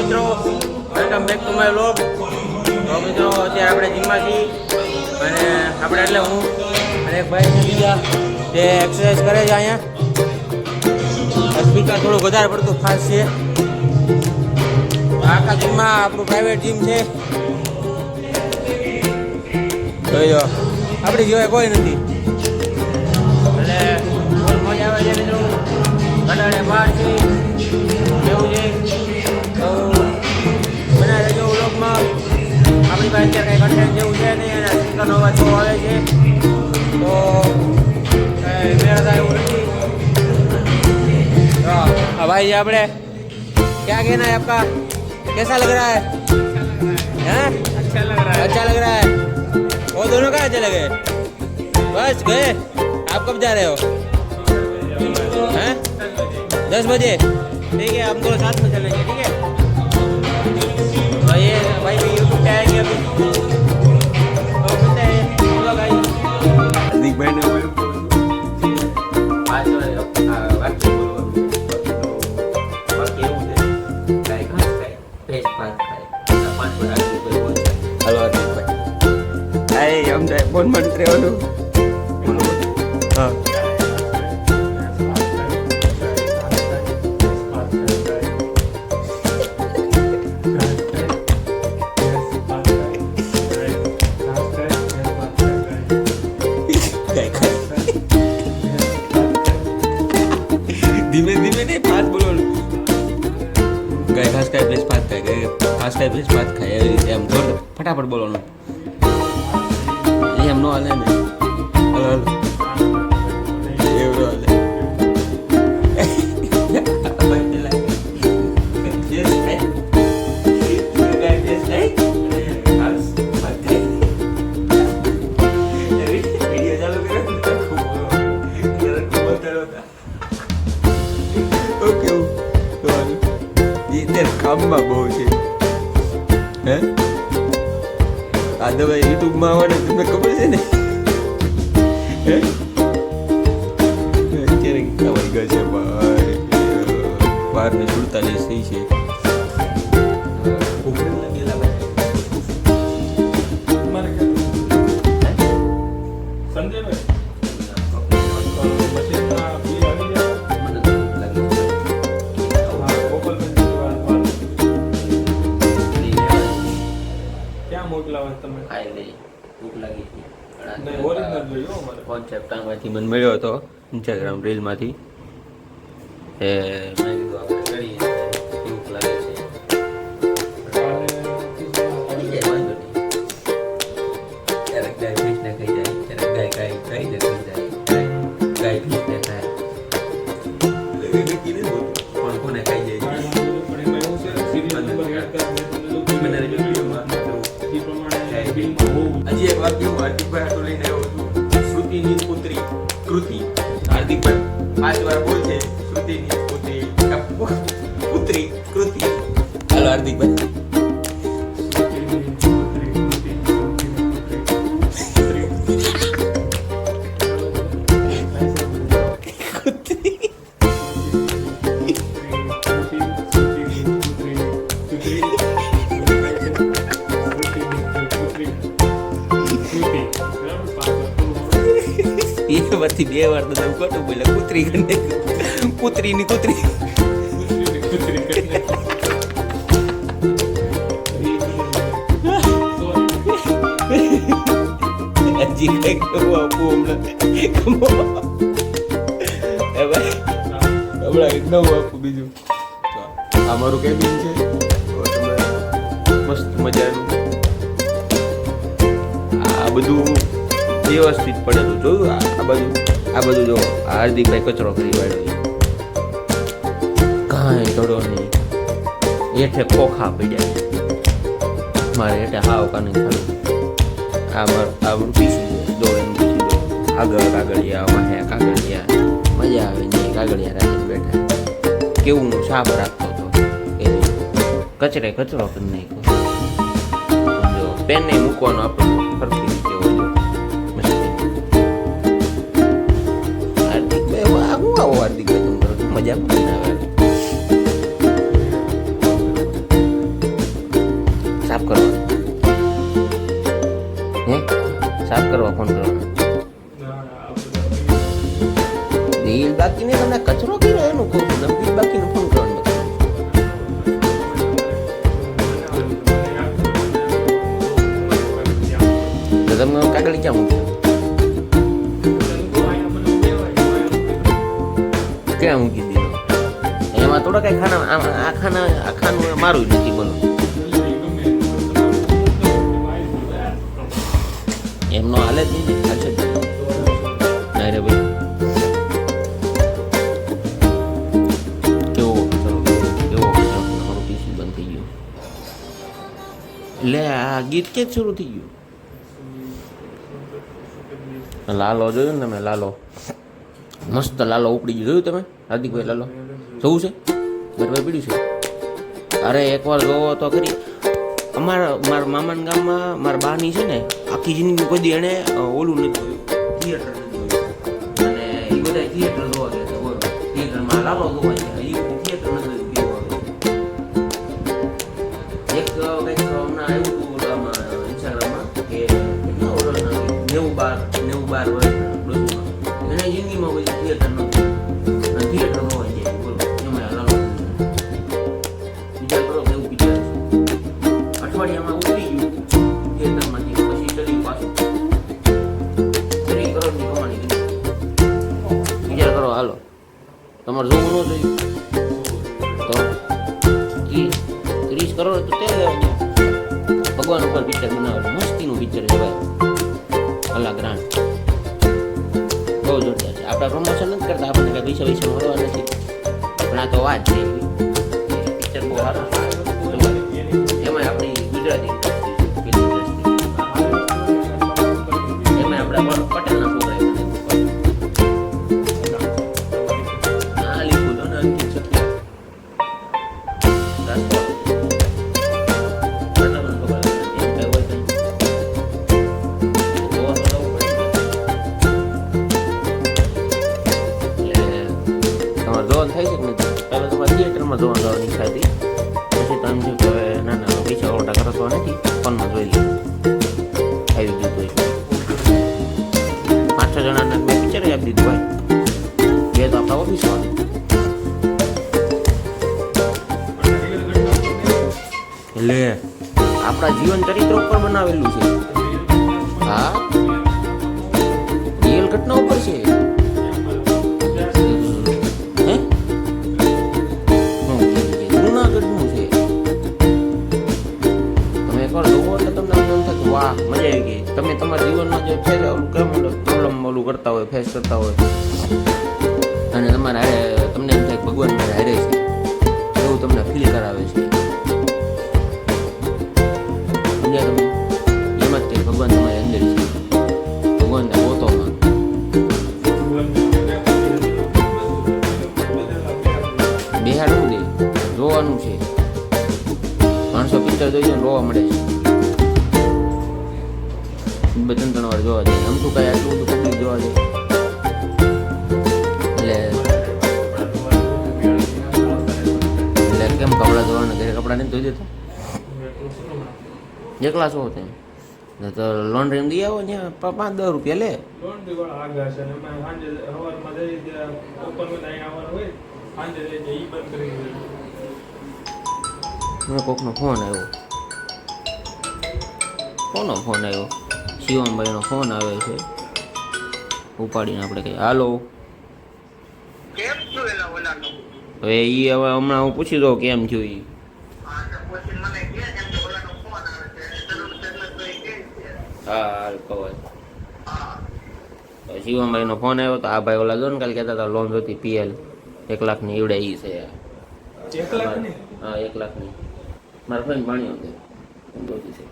મિત્રો, welcome back to my vlog. તો મિત્રો અત્યારે આપણે જીમમાં છીએ અને આપણે એટલે હું અને એક ભાઈ બીજા જે એક્સરસાઇઝ કરે છે અહીંયા. સ્પીકર થોડું વધારે પડતું ફાસ્ટ છે. આખા જીમમાં આપણું પ્રાઇવેટ જીમ છે. જોઈ લો, આપણી જોડે કોઈ નથી એટલે મજા આવે છે મિત્રો. ઘટાડે બહાર છે એવું છે તો બનાવી રહેજો વ્લોગમાં. આપણી પાસે અત્યારે કંઈ કન્ટેન્ટ જેવું છે નહીં અને સ્પીકરનો અવાજ બહુ આવે છે તો કંઈ મેળ થાય એવું નથી. हाँ भाई આપણે क्या कहना है आपका, कैसा लग रहा है? हैं? अच्छा लग रहा है. अच्छा लग रहा है. वो दोनों कहाँ चले गए? बस गए. आप कब जा रहे हो? हैं? 10 बजे. ठीक है, हम दोनों साथ में चलेंगे. ठीक है. तो ये भाई भी यूट्यूब पे आएंगे अभी तो मिलते हैं. बोलो भाई. अधिक बहने हुए आज બોન મંત્રી વાળું હા ધીમે ધીમે નહીં ફાસ્ટ બોલવાનું. ગાય ઘાસ ખાય પ્લેસ ફાસ્ટ ખાય, ગાય ઘાસ ખાય પ્લેસ ફાસ્ટ ખાય, એવી રીતે એમ જોર ફટાફટ બોલવાનું. એમ નો હાલે ને. હલો એવું હાલે. કામમાં બહુ છે હે આ દવા યુટ્યુબમાં આવડે તમને ખબર છે ને હે અત્યારે ખબર ગઈ છે ભાઈ 12:47 થઈ છે. કોન્સેપ્ટમાંથી મને મળ્યો હતો ઇન્સ્ટાગ્રામ રીલમાંથી. એ મેં કીધું આપણે કરીએ કેવું લાગે છે. ક્યારેક ગાય ભેંસને ખાઈ જાય, ક્યારેક ગાય ગાયને ખાઈ જાય, ગાય ભેંસને ખાય. કોણ કોને ખાઈ જાય હજી એક વાક્ય હું હાર્દિકભાઈ આટલું લઈને આવ્યો છું. શ્રુતિની પુત્રી કૃતિ. હાર્દિકભાઈ 5 વાર બોલશે શ્રુતિની પુત્રી કૃતિ. હાલો હાર્દિકભાઈ. એમાંથી 2 વાર તો ખોટું બોલ્યા. પુત્રી પુત્રીની કુતરી હજી કઈક નવું આપવું હમણાં કંઈક નવું આપવું બીજું. આ મારું કેબિન છે મસ્ત મજાનું. આ બધું વ્યવસ્થિત પડેલું જોયું. આ બધું જો હાર્દિકભાઈ કચરો કરી વાળ્યો. કાંઈ ચડો નહીં. હેઠે ખોખા પડ્યા મારે હેઠે હાવ કાને ખાડું. આ પીસી દો એમ પીસી દો. આગળ કાગળિયા વાહે કાગળિયા મજા આવે ને કાગળિયા રાખીને બેઠા. કેવું હું સાફ રાખતો હતો એ કચરે કચરો કરી નાખ્યો. જો પેન મૂકવાનો આપણે ફરતી રીતે હોય. હાર્દિકભાઈ હાર્દિકભાઈ તમે કરો મજા આવે. સાફ કરવા હે સાફ કરવા ફોન કરવાનો બિલ બાકીને તમને કચરો કર્યો એનું કહું છું બિલ બાકીનું ફોન કરવાનું તો તમે કાગળ ક્યાં મૂક્યો ક્યાં મૂકી દીધો એમાં થોડા કઈ ખાના આ ખાનું મારું નથી બોલો એમનો હાલે જ નહીં ને હાલશે જ નહીં રે ભાઈ કેવો મારું પીસી બંધ થઈ ગયું એટલે આ ગીત કે શરૂ થઈ ગયું લાલો જોયું ને તમે લાલો મસ્ત લાલો ઉપડી ગયું જોયું તમે હાર્દિકભાઈ લાલો જોવું છે બરાબર પીડ્યું છે અરે એકવાર જોવો તો ખરી મારા મામાના ગામમાં મારા બાની છે ને આખી જિંદગી કોઈ દી એણે ઓલું નથી જોયું થિયેટર નથી જોયું અને એ બધા થિયેટર જોવા ગયા છે બોલો થિયેટરમાં લાલો જોવા ગયા એ થિયેટર નથી જોયું એક કંઈક હમણાં આવ્યું હતું ઓલામાં ઇન્સ્ટાગ્રામમાં કે કેટલા ઓલા 90 વર્ષ એને જિંદગીમાં કોઈ થિયેટર નથી થિયેટર જોવા ગયા બોલો એમાં લાલો વિચાર કરો એવું પિક્ચર અઠવાડિયામાં ઉતરી ગયું થિયેટરમાંથી પછી ચડી પાછું 3 કરોડની કમાણી કરી વિચાર કરો હાલો તમારે જોવું ન જોયું તો 30 કરોડ તો તે લેવા દો ભગવાન ઉપર પિક્ચર બનાવેલું મસ્તીનું પિક્ચર છે ભાઈ કલાક રાણ બહુ જોરદાર છે આપણે પ્રમોશન નથી કરતા આપણને કઈ પૈસા મળવા નથી પણ આ તો વાત છે પિક્ચર બહુ સારું એમાં આપણી ગુજરાતી એમાં આપણા પટેલના છોકરા હા લીધું તો ને અંતિમ શક્તિ જોવાનું થઈ શકે નથી પહેલાં તમારે થિયેટરમાં જોવા જવાની ઈચ્છા હતી પછી તમે શું કે ના ના પૈસા ઓટા કરતો નથી ફોનમાં જોઈ લે આવી ગયું હતું 5-6 જણાને મેં પિક્ચર આપી દીધું ભાઈ બે તો આપણા ઓફિસમાં એટલે આપણા જીવન ચરિત્ર ઉપર બનાવેલું છે હા રિયલ ઘટના ઉપર છે વાહ મજા આવી ગઈ તમે તમારા જીવનમાં જે પ્રોબ્લેમ ઓલું કરતા હોય ફેસ કરતા હોય અને તમારે હારે તમને એમ થાય ભગવાન મારે હારે છે એવું તમને ફીલ કરાવે છે સમજ્યા તમે એમ જ કે ભગવાન તમારી અંદર છે ભગવાન પોતોમાં બેહાડવું દે જોવાનું છે માણસો પિક્ચર જોઈએ રોવા મળે છે 2-3 વાર જોવા જાય આમ તો કઈ આટલું બધું પબ્લિક જોવા જાય એટલે કેમ કપડાં ધોવાના ઘરે કપડાં નહીં ધોઈ દેતા એકલા શું તેમ તો લોન્ડ્રી દઈ આવો ત્યાં 5-10 રૂપિયા લે મને કોકનો ફોન આવ્યો કોનો ફોન આવ્યો શિવમભાઈનો ફોન આવે છે ઉપાડીને આપણે કહીએ હાલો હવે એ હવે હમણાં હું પૂછી દઉં કેમ થયું એ હા હાલ કહો શિવમભાઈનો ફોન આવ્યો તો આ ભાઈ ઓલા જો ને કાલે કહેતા હતા લોન જોતી PL 1 લાખની એવડે એ છે 1 લાખની હા 1 લાખની મારા ફ્રેન્ડ ભણ્યો હતો જોતી છે